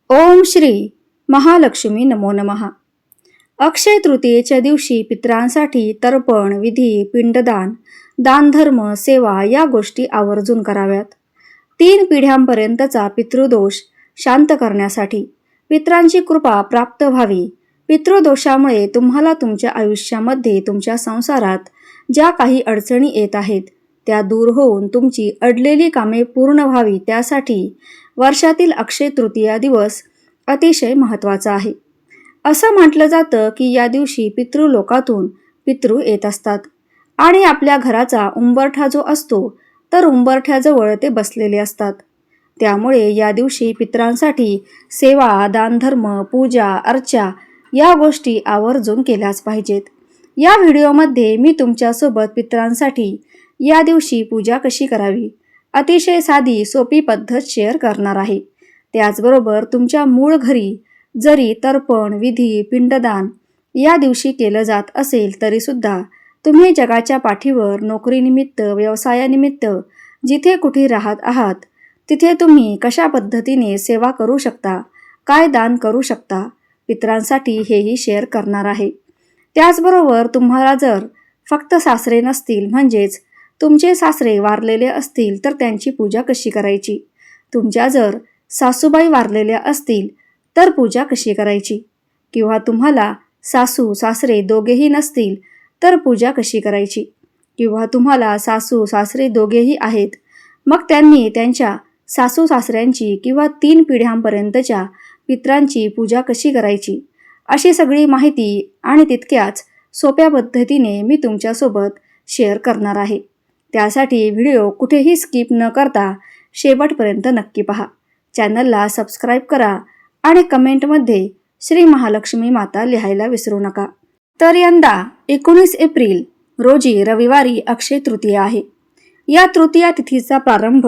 ओम श्री महालक्ष्मी नमो नमः. अक्षय तृतीयेच्या दिवशी पितरांसाठी तर्पण, विधी, पिंडदान, दानधर्म, सेवा या गोष्टी आवर्जून कराव्यात. 3 पिढ्यांपर्यंतचा पितृदोष शांत करण्यासाठी, पितरांची कृपा प्राप्त व्हावी. पितृदोषामुळे तुम्हाला तुमच्या आयुष्यामध्ये, तुमच्या संसारात ज्या काही अडचणी येत आहेत त्या दूर होऊन तुमची अडलेली कामे पूर्ण व्हावी, त्यासाठी वर्षातील अक्षय तृतीया दिवस अतिशय महत्त्वाचा आहे. असं म्हटलं जातं की या दिवशी पितृलोकातून पितृ येत असतात आणि आपल्या घराचा उंबरठा जो असतो तर उंबरठ्याजवळ ते बसलेले असतात. त्यामुळे या दिवशी पितरांसाठी सेवा, दानधर्म, पूजा, अर्चा या गोष्टी आवर्जून केल्याच पाहिजेत. या व्हिडिओमध्ये मी तुमच्यासोबत पितरांसाठी या दिवशी पूजा कशी करावी, अतिशय साधी सोपी पद्धत शेअर करणार आहे. त्याचबरोबर तुमच्या मूळ घरी जरी तर्पण, विधी, पिंडदान या दिवशी केलं जात असेल तरीसुद्धा तुम्ही जगाच्या पाठीवर नोकरीनिमित्त, व्यवसायानिमित्त जिथे कुठे राहत आहात तिथे तुम्ही कशा पद्धतीने सेवा करू शकता, काय दान करू शकता, पितरांसाठी हेही शेअर करणार आहे. त्याचबरोबर तुम्हाला जर फक्त सासरे नसतील, म्हणजेच तुमचे सासरे वारलेले असतील तर त्यांची पूजा कशी करायची, तुमच्या जर सासूबाई वारलेल्या असतील तर पूजा कशी करायची, किंवा तुम्हाला सासू सासरे दोघेही नसतील तर पूजा कशी करायची, किंवा तुम्हाला सासू सासरे दोघेही आहेत मग त्यांनी त्यांच्या सासू सासऱ्यांची किंवा 3 पिढ्यांपर्यंतच्या पितरांची पूजा कशी करायची, अशी सगळी माहिती आणि तितक्याच सोप्या पद्धतीने मी तुमच्यासोबत शेअर करणार आहे. त्यासाठी व्हिडिओ कुठेही स्किप न करता शेवटपर्यंत नक्की पहा. चॅनलला सबस्क्राईब करा आणि कमेंटमध्ये श्री महालक्ष्मी माता लिहायला विसरू नका. तर यंदा 19 एप्रिल रोजी रविवारी अक्षय तृतीया आहे. या तृतीया तिथीचा प्रारंभ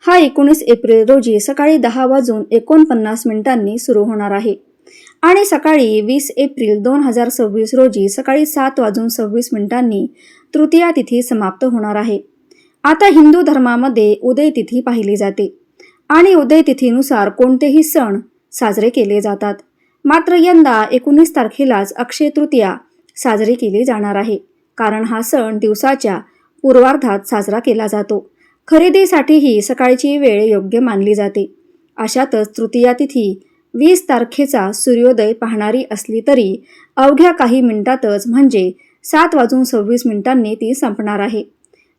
हा 19 एप्रिल रोजी सकाळी 10:49 सुरू होणार आहे आणि सकाळी 20 एप्रिल 2026 रोजी सकाळी 7:26 तृतीया तिथी समाप्त होणार आहे. आता हिंदू धर्मामध्ये उदय तिथी पाहिली जाते आणि उदय तिथीनुसार कोणतेही सण साजरे केले जातात. मात्र यंदा 19 तारखेलाच अक्षय तृतीया साजरी केली जाणार आहे, कारण हा सण दिवसाच्या पूर्वार्धात साजरा केला जातो. खरेदीसाठीही सकाळची वेळ योग्य मानली जाते. अशातच तृतीया तिथी 20 तारखेचा सूर्योदय पाहणारी असली तरी अवघ्या काही मिनिटातच म्हणजे 7:26 ती संपणार आहे.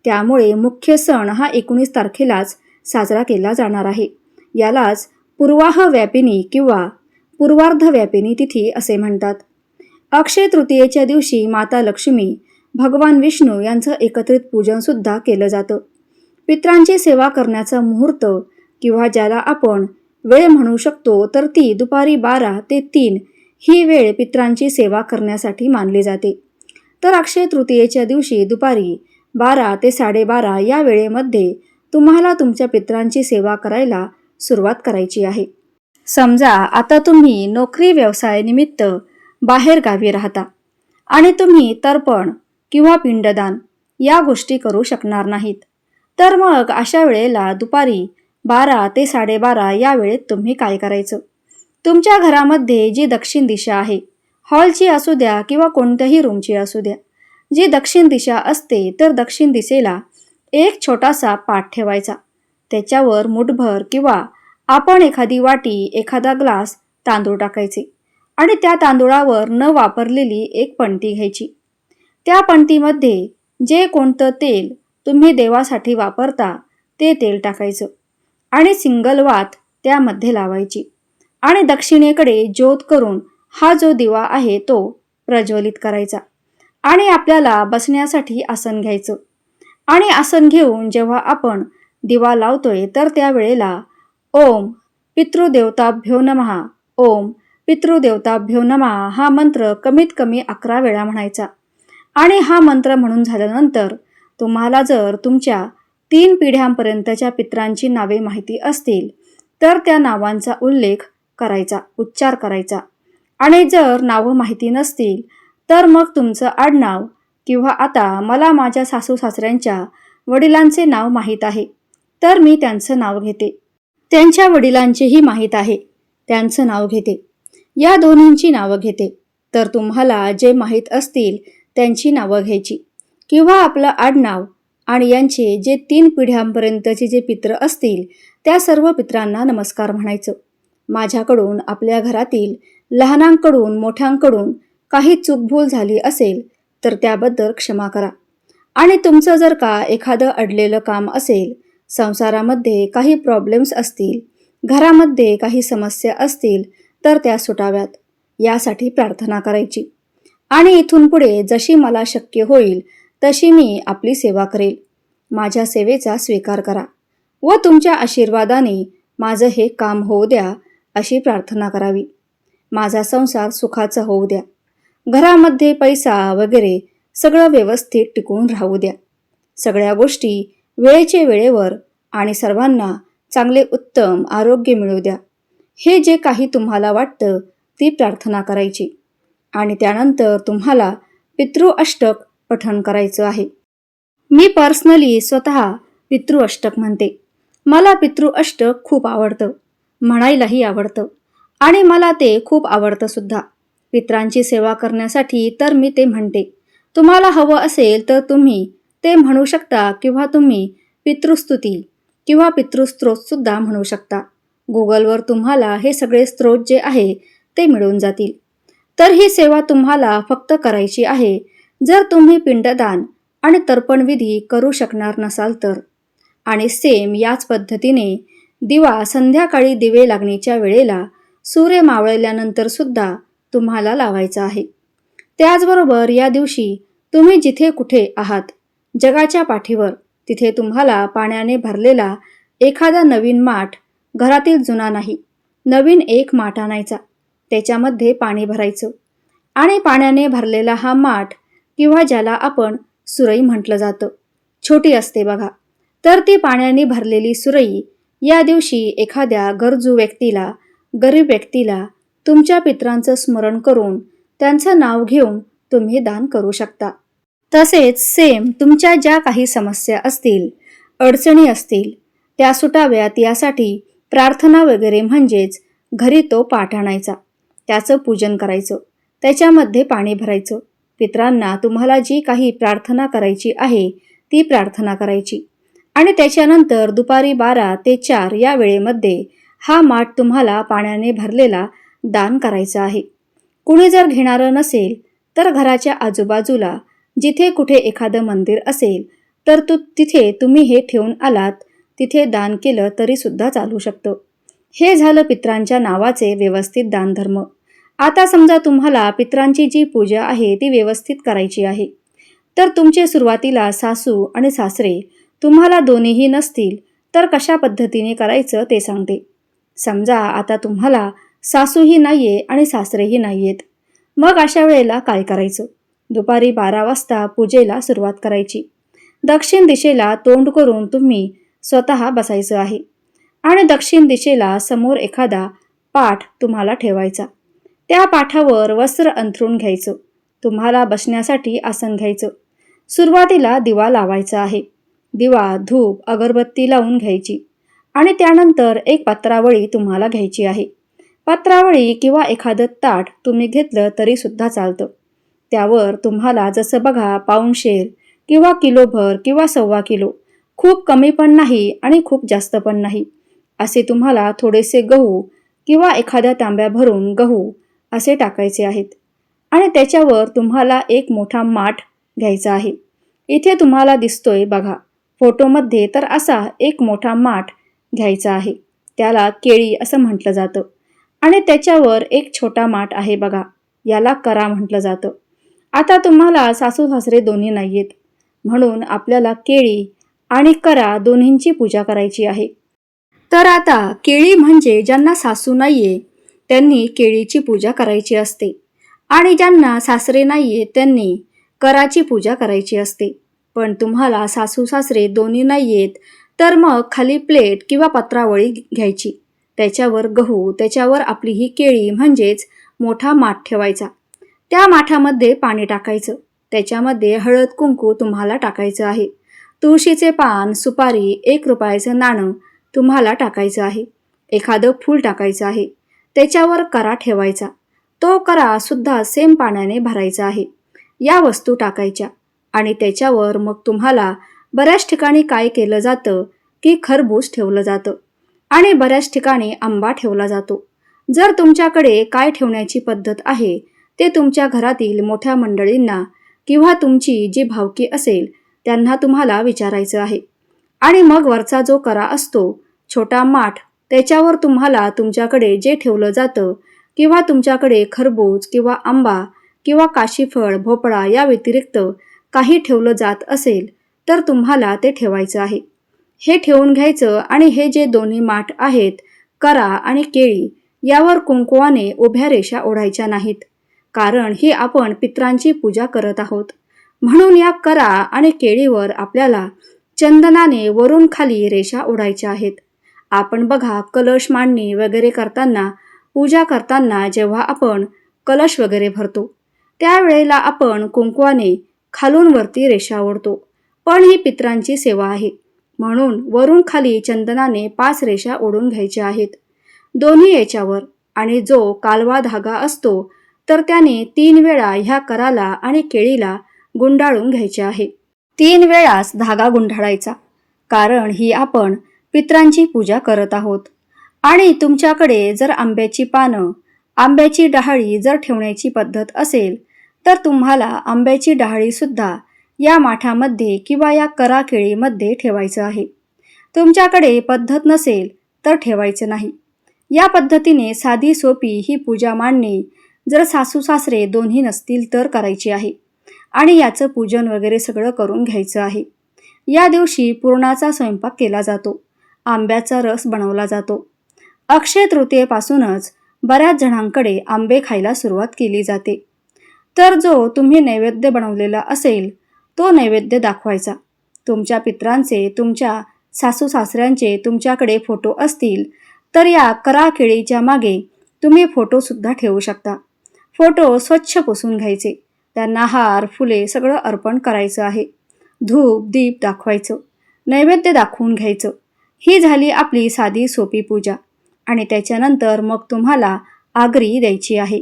त्यामुळे मुख्य सण हा 19 तारखेलाच साजरा केला जाणार आहे. यालाच पूर्वाह व्यापिनी किंवा पूर्वार्ध व्यापिनी तिथी असे म्हणतात. अक्षय तृतीयेच्या दिवशी माता लक्ष्मी, भगवान विष्णू यांचं एकत्रित पूजन सुद्धा केलं जातं. पितरांची सेवा करण्याचा मुहूर्त किंवा ज्याला आपण वेळ म्हणू शकतो तर ती दुपारी 12 ते 3 ही वेळ पितरांची सेवा करण्यासाठी मानली जाते. तर अक्षय तृतीयेच्या दिवशी दुपारी 12 ते 12:30 या वेळेमध्ये तुम्हाला तुमच्या पितरांची सेवा करायला सुरुवात करायची आहे. समजा आता तुम्ही नोकरी व्यवसायानिमित्त बाहेर गावी राहता आणि तुम्ही तर्पण किंवा पिंडदान या गोष्टी करू शकणार नाहीत, तर मग अशा वेळेला दुपारी 12 ते 12:30 या वेळेत तुम्ही काय करायचं? तुमच्या घरामध्ये जी दक्षिण दिशा आहे, हॉलची असू द्या किंवा कोणत्याही रूमची असू द्या, जी दक्षिण दिशा असते तर दक्षिण दिशेला एक छोटासा पाट ठेवायचा. त्याच्यावर मुठभर किंवा आपण एखादी वाटी, एखादा ग्लास तांदूळ टाकायचे आणि त्या तांदूळावर न वापरलेली एक पणती घ्यायची. त्या पणतीमध्ये जे कोणतं तेल तुम्ही देवासाठी वापरता ते तेल टाकायचं आणि सिंगल वात त्यामध्ये लावायची आणि दक्षिणेकडे ज्योत करून हा जो दिवा आहे तो प्रज्वलित करायचा आणि आपल्याला बसण्यासाठी आसन घ्यायचं. आणि आसन घेऊन जेव्हा आपण दिवा लावतोय तर त्यावेळेला ओम पितृदेवताभ्यो नमः, ओम पितृदेवताभ्यो नमः हा मंत्र कमीत कमी 11 वेळा म्हणायचा. आणि हा मंत्र म्हणून झाल्यानंतर तुम्हाला जर तुमच्या 3 पिढ्यांपर्यंतच्या पितरांची नावे माहिती असतील तर त्या नावांचा उल्लेख करायचा, उच्चार करायचा. आणि जर नावं माहिती नसतील तर मग तुमचं आडनाव किंवा आता मला माझ्या सासू सासऱ्यांच्या वडिलांचे नाव माहीत आहे तर मी त्यांचं नाव घेते, त्यांच्या वडिलांचेही माहीत आहे त्यांचं नाव घेते, या दोन्हींची नावं घेते. तर तुम्हाला जे माहीत असतील त्यांची नावं घ्यायची, किंवा आपलं आडनाव आणि यांचे जे 3 पिढ्यांपर्यंतचे जे पित्र असतील त्या सर्व पित्रांना नमस्कार म्हणायचं. माझ्याकडून आपल्या घरातील लहानांकडून मोठ्यांकडून काही चूकभूल झाली असेल तर त्याबद्दल क्षमा करा. आणि तुमचं जर का एखादं अडलेलं काम असेल, संसारामध्ये काही प्रॉब्लेम्स असतील, घरामध्ये काही समस्या असतील तर त्या सुटाव्यात यासाठी प्रार्थना करायची. आणि इथून पुढे जशी मला शक्य होईल तशी मी आपली सेवा करेल. माझ्या सेवेचा स्वीकार करा व तुमच्या आशीर्वादाने माझं हे काम होऊ द्या अशी प्रार्थना करावी. माझा संसार सुखाचा होऊ द्या. घरामध्ये पैसा वगैरे सगळं व्यवस्थित टिकून राहू द्या. सगळ्या गोष्टी वेळेचे वेळेवर आणि सर्वांना चांगले उत्तम आरोग्य मिळू द्या. हे जे काही तुम्हाला वाटतं ती प्रार्थना करायची. आणि त्यानंतर तुम्हाला पितृ अष्टक पठण करायचं आहे. मी पर्सनली स्वतः पितृ अष्टक म्हणते. मला पितृ अष्टक खूप आवडतं, म्हणायलाही आवडतं आणि मला ते खूप आवडतं सुद्धा. पित्रांची सेवा करण्यासाठी तर मी ते म्हणते. तुम्हाला हवं असेल तर तुम्ही ते म्हणू शकता, किंवा तुम्ही पितृस्तुती किंवा पितृस्त्रोत सुद्धा म्हणू शकता. गुगलवर तुम्हाला हे सगळे स्त्रोत जे आहे ते मिळून जातील. तर ही सेवा तुम्हाला फक्त करायची आहे जर तुम्ही पिंडदान आणि तर्पणविधी करू शकणार नसाल तर. आणि सेम याच पद्धतीने दिवा संध्याकाळी दिवे लागणीच्या वेळेला सूर्य मावळल्यानंतर सुद्धा तुम्हाला लावायचा आहे. त्याचबरोबर या दिवशी तुम्ही जिथे कुठे आहात जगाच्या पाठीवर, तिथे तुम्हाला पाण्याने भरलेला एखादा नवीन माठ, घरातील जुना नाही, नवीन एक माठ आणायचा, त्याच्यामध्ये पाणी भरायचं आणि पाण्याने भरलेला हा माठ, किंवा ज्याला आपण सुरई म्हटलं जातं, छोटी असते बघा, तर ती पाण्याने भरलेली सुरई या दिवशी एखाद्या गरजू व्यक्तीला, गरीब व्यक्तीला तुमच्या पित्रांचं स्मरण करून त्यांचं नाव घेऊन तुम्ही दान करू शकता. तसेच सेम तुमच्या ज्या काही समस्या असतील, अडचणी असतील त्या सुटाव्यात यासाठी प्रार्थना वगैरे, म्हणजेच घरी तो पाठ आणायचा, त्याचं पूजन करायचं, त्याच्यामध्ये पाणी भरायचं. पित्रांना तुम्हाला जी काही प्रार्थना करायची आहे ती प्रार्थना करायची. आणि त्याच्यानंतर दुपारी 12 ते 4 या वेळेमध्ये हा माठ तुम्हाला पाण्याने भरलेला दान करायचा आहे. कुणी जर घेणारं नसेल तर घराच्या आजूबाजूला जिथे कुठे एखादं मंदिर असेल तर तिथे तुम्ही हे ठेवून आलात, तिथे दान केलं तरी सुद्धा चालू शकतं. हे झालं पित्रांच्या नावाचे व्यवस्थित दानधर्म. आता समजा तुम्हाला पित्रांची जी पूजा आहे ती व्यवस्थित करायची आहे, तर तुमचे सुरुवातीला सासू आणि सासरे तुम्हाला दोन्हीही नसतील तर कशा पद्धतीने करायचं ते सांगते. समजा आता तुम्हाला सासूही नाहीये आणि सासरेही नाहीयेत, मग अशा वेळेला काय करायचं? दुपारी 12 वाजता पूजेला सुरुवात करायची. दक्षिण दिशेला तोंड करून तुम्ही स्वतः बसायचं आहे आणि दक्षिण दिशेला समोर एखादा पाठ तुम्हाला ठेवायचा. त्या पाठावर वस्त्र अंथरून घ्यायचं. तुम्हाला बसण्यासाठी आसन घ्यायचं. सुरुवातीला दिवा लावायचा आहे. दिवा, धूप, अगरबत्ती लावून घ्यायची आणि त्यानंतर एक पत्रावळी तुम्हाला घ्यायची आहे. पत्रावळी किंवा एखादं ताट तुम्ही घेतलं तरी सुद्धा चालतं. त्यावर तुम्हाला जसं बघा पाऊणशेर किंवा किलोभर किंवा 1.25 किलो, खूप कमी पण नाही आणि खूप जास्त पण नाही, असे तुम्हाला थोडेसे गहू किंवा एखाद्या तांब्या भरून गहू असे टाकायचे आहेत. आणि त्याच्यावर तुम्हाला एक मोठा माठ घ्यायचा आहे. इथे तुम्हाला दिसतोय बघा फोटोमध्ये, तर असा एक मोठा माठ घ्यायचा आहे. त्याला केळी असं म्हटलं जातं. आणि त्याच्यावर एक छोटा माठ आहे बघा, याला करा म्हटलं जातं. आता तुम्हाला सासू सासरे दोन्ही नाहीयेत, म्हणून आपल्याला केळी आणि करा दोन्हींची पूजा करायची आहे. तर आता केळी म्हणजे ज्यांना सासू नाहीये त्यांनी केळीची पूजा करायची असते, आणि ज्यांना सासरे नाहीये त्यांनी कराची पूजा करायची असते. पण तुम्हाला सासू सासरे दोन्ही नाहीयेत तर मग खाली प्लेट किंवा पत्रावळी घ्यायची, त्याच्यावर गहू, त्याच्यावर आपली ही केळी म्हणजेच मोठा माठ ठेवायचा. त्या माठामध्ये पाणी टाकायचं, त्याच्यामध्ये हळद कुंकू तुम्हाला टाकायचं आहे. तुळशीचे पान, सुपारी, 1 रुपयाचं नाणं तुम्हाला टाकायचं आहे. एखादं फूल टाकायचं आहे. त्याच्यावर करा ठेवायचा. तो करा सुद्धा सेम पाण्याने भरायचा आहे. या वस्तू टाकायच्या आणि त्याच्यावर मग तुम्हाला बऱ्याच ठिकाणी काय केलं जातं की खरबूज ठेवलं जातं आणि बऱ्याच ठिकाणी आंबा ठेवला जातो. जर तुमच्याकडे काय ठेवण्याची पद्धत आहे ते तुमच्या घरातील मोठ्या मंडळींना किंवा तुमची जी भावकी असेल त्यांना तुम्हाला विचारायचं आहे. आणि मग वरचा जो करा असतो छोटा माठ, त्याच्यावर तुम्हाला तुमच्याकडे जे ठेवलं जातं किंवा तुमच्याकडे खरबूज किंवा आंबा किंवा काशीफळ, भोपळा या व्यतिरिक्त काही ठेवलं जात असेल तर तुम्हाला ते ठेवायचं आहे. हे ठेवून घ्यायचं आणि हे जे दोन्ही माठ आहेत, करा आणि केळी, यावर कुंकवाने उभ्या रेषा ओढायच्या नाहीत, कारण ही आपण पितरांची पूजा करत आहोत. म्हणून या करा आणि केळीवर आपल्याला चंदनाने वरून खाली रेषा ओढायच्या आहेत. आपण बघा कलश मांडणी वगैरे करताना, पूजा करताना जेव्हा आपण कलश वगैरे भरतो त्यावेळेला आपण कुंकवाने खालून वरती रेषा ओढतो. पण ही पितरांची सेवा आहे म्हणून वरून खाली चंदनाने 5 रेषा ओढून घ्यायच्या आहेत दोन्ही याच्यावर. आणि जो कालवा धागा असतो तर त्याने 3 वेळा ह्या कराला आणि केळीला गुंडाळून घ्यायचे आहे. 3 वेळाच धागा गुंडाळायचा, कारण ही आपण पितरांची पूजा करत आहोत. आणि तुमच्याकडे जर आंब्याची पानं, आंब्याची डहाळी जर ठेवण्याची पद्धत असेल तर तुम्हाला आंब्याची डहाळी सुद्धा या माठामध्ये किंवा या करा केळीमध्ये ठेवायचं आहे. तुमच्याकडे पद्धत नसेल तर ठेवायचं नाही. या पद्धतीने साधी सोपी ही पूजा मांडणी जर सासू सासरे दोन्ही नसतील तर करायची आहे. आणि याचं पूजन वगैरे सगळं करून घ्यायचं आहे. या दिवशी पुरणाचा स्वयंपाक केला जातो, आंब्याचा रस बनवला जातो. अक्षय तृतीयेपासूनच बऱ्याच जणांकडे आंबे खायला सुरुवात केली जाते. तर जो तुम्ही नैवेद्य बनवलेला असेल तो नैवेद्य दाखवायचा. तुमच्या पितरांचे, तुमच्या सासू सासऱ्यांचे तुमच्याकडे फोटो असतील तर या करा केळीच्या मागे तुम्ही फोटोसुद्धा ठेवू शकता. फोटो स्वच्छ पुसून घ्यायचे, त्यांना हार, फुले सगळं अर्पण करायचं आहे. धूप दीप दाखवायचं, नैवेद्य दाखवून घ्यायचं. ही झाली आपली साधी सोपी पूजा. आणि त्याच्यानंतर मग तुम्हाला आगरी द्यायची आहे.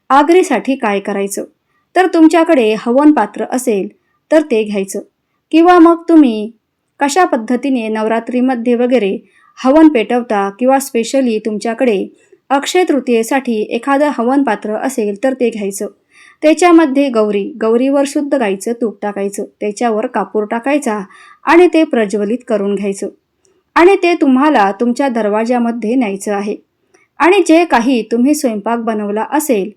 आगरीसाठी काय करायचं तर तुमच्याकडे हवन पात्र असेल तर ते घ्यायचं, किंवा मग तुम्ही कशा पद्धतीने नवरात्रीमध्ये वगैरे हवन पेटवता किंवा स्पेशली तुमच्याकडे अक्षय तृतीयेसाठी एखादं हवन पात्र असेल तर ते घ्यायचं. त्याच्यामध्ये गौरीवर शुद्ध गाईचं तूप टाकायचं, त्याच्यावर कापूर टाकायचा आणि ते प्रज्वलित करून घ्यायचं. आणि ते तुम्हाला तुमच्या दरवाजामध्ये न्यायचं आहे. आणि जे काही तुम्ही स्वयंपाक बनवला असेल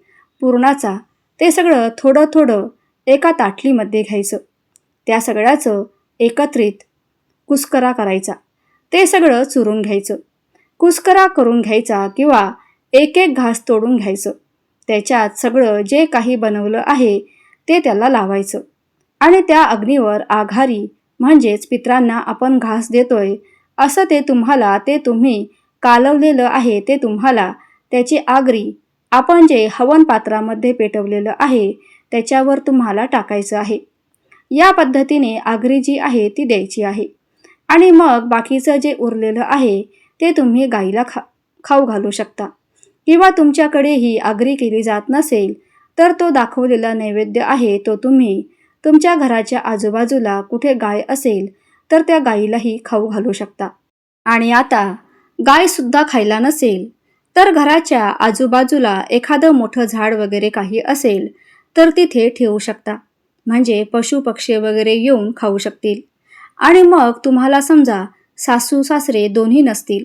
पुरणाचा, ते सगळं थोडं थोडं एका ताटलीमध्ये घ्यायचं. त्या सगळ्याचं एकत्रित कुस्करा करायचा. ते सगळं चुरून घ्यायचं, कुस्करा करून घ्यायचा किंवा एक एक घास तोडून घ्यायचं. त्याच्यात सगळं जे काही बनवलं आहे ते त्याला लावायचं. आणि त्या अग्नीवर आघारी म्हणजेच पितरांना आपण घास देतोय असं ते तुम्हाला, ते तुम्ही कालवलेलं आहे ते तुम्हाला त्याची आगरी आपण जे हवन पात्रामध्ये पेटवलेलं आहे त्याच्यावर तुम्हाला टाकायचं आहे. या पद्धतीने आगरी जी आहे ती द्यायची आहे. आणि मग बाकीचं जे उरलेलं आहे ते तुम्ही गाईला खाऊ घालू शकता. किंवा तुमच्याकडे ही आगरी केली जात नसेल तर तो दाखवलेला नैवेद्य आहे तो तुम्ही तुमच्या घराच्या आजूबाजूला कुठे गाय असेल तर त्या गाईलाही खाऊ घालू शकता. आणि आता गायसुद्धा खायला नसेल तर घराच्या आजूबाजूला एखादं मोठं झाड वगैरे काही असेल तर तिथे ठेवू शकता, म्हणजे पशु पक्षी वगैरे येऊन खाऊ शकतील. आणि मग तुम्हाला समजा सासू सासरे दोन्ही नसतील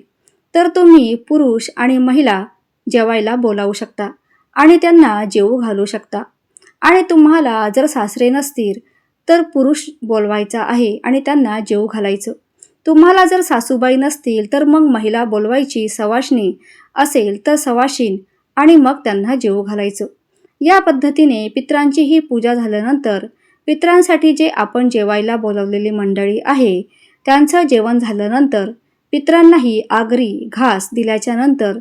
तर तुम्ही पुरुष आणि महिला जेवायला बोलावू शकता आणि त्यांना जेवू घालू शकता. आणि तुम्हाला जर सासरे नसतील तर पुरुष बोलवायचा आहे आणि त्यांना जेवू घालायचं. तुम्हाला जर सासूबाई नसतील तर मग महिला बोलवायची, सवाष्णी असेल तर सवाशीण, आणि मग त्यांना जेवू घालायचं. या पद्धतीने पितरांची ही पूजा झाल्यानंतर पितरांसाठी जे आपण जेवायला बोलवलेली मंडळी आहे त्यांचं जेवण झाल्यानंतर पितरांनाही आगरी घास दिल्याच्या नंतर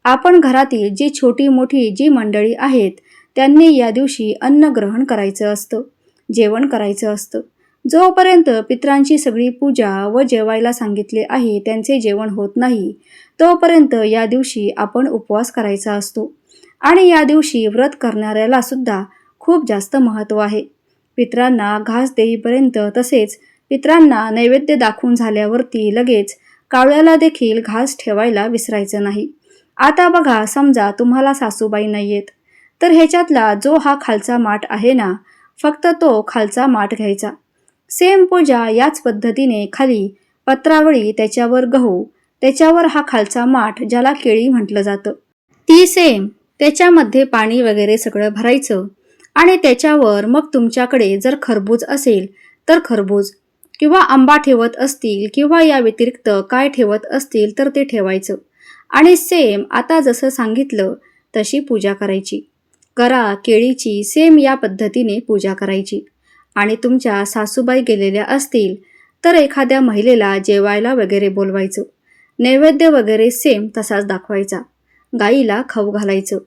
आपण घरातील जी छोटी मोठी जी मंडळी आहेत त्यांनी या दिवशी अन्न ग्रहण करायचं असतं, जेवण करायचं असतं. जोपर्यंत पितरांची सगळी पूजा व जेवायला सांगितले आहे त्यांचे जेवण होत नाही, तोपर्यंत या दिवशी आपण उपवास करायचा असतो. आणि या दिवशी व्रत करणाऱ्याला सुद्धा खूप जास्त महत्त्व आहे. पितरांना घास देईपर्यंत, तसेच पितरांना नैवेद्य दाखवून झाल्यावरती लगेच कावळ्याला देखील घास ठेवायला विसरायचं नाही. आता बघा, समजा तुम्हाला सासूबाई नाहीयेत, तर ह्याच्यातला जो हा खालचा माठ आहे ना, फक्त तो खालचा माठ घ्यायचा. सेम पूजा याच पद्धतीने खाली पत्रावळी, त्याच्यावर गहू, त्याच्यावर हा खालचा माठ ज्याला केळी म्हटलं जातं, ती सेम त्याच्यामध्ये पाणी वगैरे सगळं भरायचं. आणि त्याच्यावर मग तुमच्याकडे जर खरबूज असेल तर खरबूज, किंवा आंबा ठेवत असतील, किंवा या व्यतिरिक्त काय ठेवत असतील तर ते ठेवायचं. आणि सेम आता जसं सांगितलं तशी पूजा करायची. करा केळीची सेम या पद्धतीने पूजा करायची. आणि तुमच्या सासूबाई गेलेल्या असतील तर एखाद्या महिलेला जेवायला वगैरे बोलवायचं. नैवेद्य वगैरे सेम तसाच दाखवायचा. गाईला खाऊ घालायचं.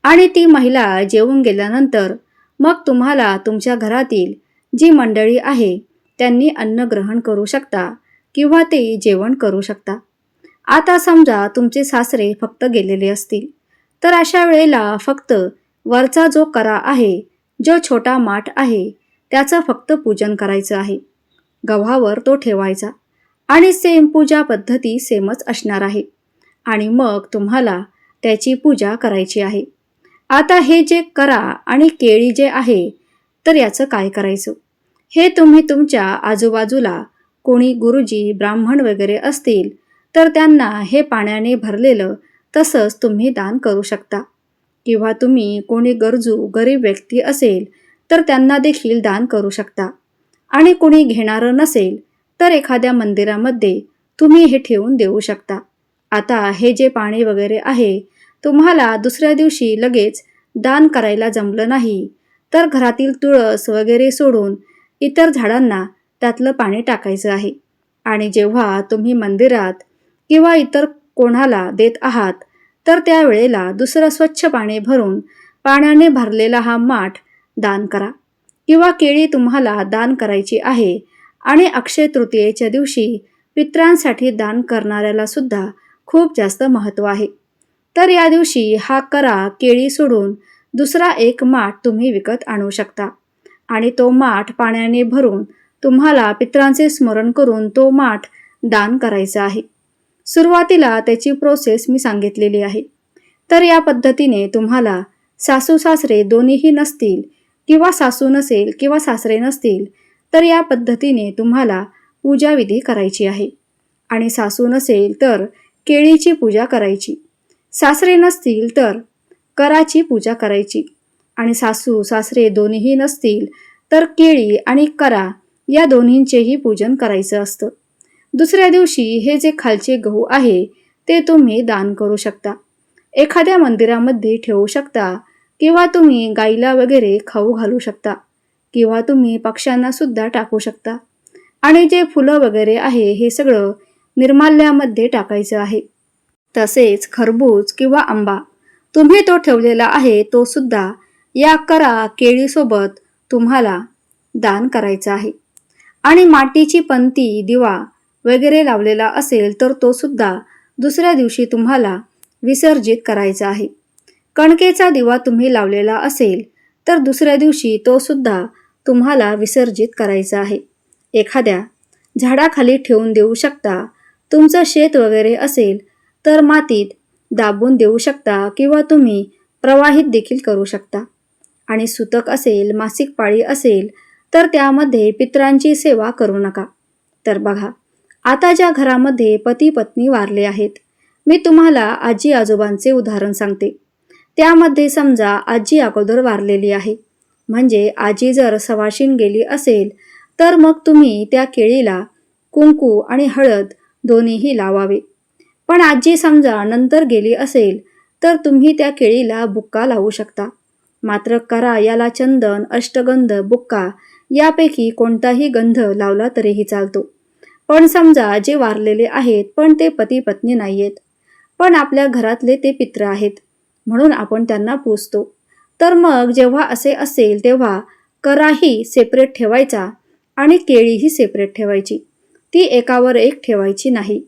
आणि ती महिला जेवून गेल्यानंतर मग तुम्हाला तुमच्या घरातील जी मंडळी आहे त्यांनी अन्न ग्रहण करू शकता, किंवा ते जेवण करू शकता. आता समजा तुमचे सासरे फक्त गेलेले असतील, तर अशा वेळेला फक्त वरचा जो करा आहे, जो छोटा माठ आहे, त्याचं फक्त पूजन करायचं आहे. गव्हावर तो ठेवायचा. आणि सेम पूजा पद्धती सेमच असणार आहे. आणि मग तुम्हाला त्याची पूजा करायची आहे. आता हे जे करा आणि केळी जे आहे, तर याचं काय करायचं, हे तुम्ही तुमच्या आजूबाजूला कोणी गुरुजी, ब्राह्मण वगैरे असतील तर त्यांना हे पाण्याने भरलेलं तसंच तुम्ही दान करू शकता. किंवा तुम्ही कोणी गरजू गरीब व्यक्ती असेल तर त्यांना देखील दान करू शकता. आणि कोणी घेणारं नसेल तर एखाद्या मंदिरामध्ये तुम्ही हे ठेवून देऊ शकता. आता हे जे पाणी वगैरे आहे तुम्हाला दुसऱ्या दिवशी लगेच दान करायला जमलं नाही, तर घरातील तुळस वगैरे सोडून इतर झाडांना त्यातलं पाणी टाकायचं आहे. आणि जेव्हा तुम्ही मंदिरात किंवा इतर कोणाला देत आहात तर त्यावेळेला दुसरं स्वच्छ पाणी भरून पाण्याने भरलेला हा माठ दान करा. किंवा केळी तुम्हाला दान करायची आहे. आणि अक्षय तृतीयेच्या दिवशी पितरांसाठी दान करणाऱ्याला सुद्धा खूप जास्त महत्त्व आहे. तर या दिवशी हा करा केळी सोडून दुसरा एक माठ तुम्ही विकत आणू शकता. आणि तो माठ पाण्याने भरून तुम्हाला पितरांचे स्मरण करून तो माठ दान करायचा आहे. सुरुवातीला त्याची प्रोसेस मी सांगितलेली आहे. तर या पद्धतीने तुम्हाला सासू सासरे दोन्हीही नसतील, किंवा सासू नसेल किंवा सासरे नसतील, तर या पद्धतीने तुम्हाला पूजाविधी करायची आहे. आणि सासू नसेल तर केळीची पूजा करायची. सासरे नसतील तर कराची पूजा करायची. आणि सासू सासरे दोन्हीही नसतील तर केळी आणि करा या दोन्हींचेही पूजन करायचं असतं. दुसऱ्या दिवशी हे जे खालचे गहू आहे ते तुम्ही दान करू शकता. एखाद्या मंदिरामध्ये ठेवू शकता, किंवा तुम्ही गाईला वगैरे खाऊ घालू शकता, किंवा तुम्ही पक्ष्यांना सुद्धा टाकू शकता. आणि जे फुलं वगैरे आहे हे सगळं निर्माल्यामध्ये टाकायचं आहे. तसेच खरबूज किंवा आंबा तुम्ही तो ठेवलेला आहे तो सुद्धा या करा केळीसोबत तुम्हाला दान करायचा आहे. आणि मातीची पंती, दिवा वगैरे लावलेला असेल तर तो सुद्धा दुसऱ्या दिवशी तुम्हाला विसर्जित करायचा आहे. कणकेचा दिवा तुम्ही लावलेला असेल तर दुसऱ्या दिवशी तो सुद्धा तुम्हाला विसर्जित करायचा आहे. एखाद्या झाडाखाली ठेवून देऊ शकता. तुमचं शेत वगैरे असेल तर मातीत दाबून देऊ शकता, किंवा तुम्ही प्रवाहित देखील करू शकता. आणि सुतक असेल, मासिक पाळी असेल तर त्यामध्ये पितरांची सेवा करू नका. तर बघा, आता ज्या घरामध्ये पती पत्नी वारले आहेत, मी तुम्हाला आजी आजोबांचे उदाहरण सांगते. त्यामध्ये समजा आजी अगोदर वारलेली आहे, म्हणजे आजी जर सवाशीण गेली असेल तर मग तुम्ही त्या केळीला कुंकू आणि हळद दोन्हीही लावावे. पण आजी समजा नंतर गेली असेल तर तुम्ही त्या केळीला बुक्का लावू शकता. मात्र करा याला चंदन, अष्टगंध, बुक्का यापैकी कोणताही गंध लावला तरीही चालतो. पण समजा जे वारलेले आहेत पण ते पती पत्नी नाहीयेत, पण आपल्या घरातले ते पित्र आहेत, म्हणून आपण त्यांना पूजतो. तर मग जेव्हा असे असेल तेव्हा कराही सेपरेट ठेवायचा आणि केळीही सेपरेट ठेवायची. ती एकावर एक ठेवायची नाही.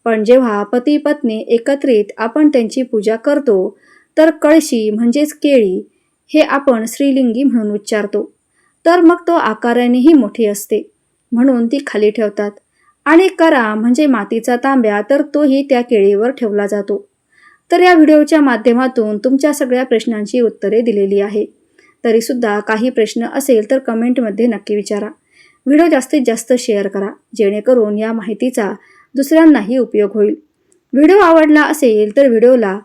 पण जेव्हा पती पत्नी एकत्रित आपण त्यांची पूजा करतो तर कळशी म्हणजेच केळी हे आपण स्त्रीलिंगी म्हणून उच्चारतो. तर मग तो आकारानेही मोठी असते म्हणून ती खाली ठेवतात. आणि करा म्हणजे मातीचा तांब्या तर तोही त्या केळीवर ठेवला जातो. तर या व्हिडिओच्या माध्यमातून तुमच्या सगळ्या प्रश्नांची उत्तरे दिलेली आहे. तरीसुद्धा काही प्रश्न असेल तर कमेंटमध्ये नक्की विचारा. व्हिडिओ जास्तीत जास्त शेअर करा जेणेकरून या माहितीचा दुसऱ्यांनाही उपयोग होईल. व्हिडिओ आवडला असेल तर व्हिडिओला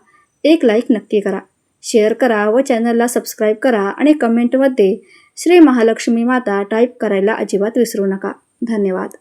एक लाईक नक्की करा, शेअर करा व चॅनलला सबस्क्राईब करा आणि कमेंटमध्ये श्री महालक्ष्मी माता टाईप करायला अजिबात विसरू नका. धन्यवाद.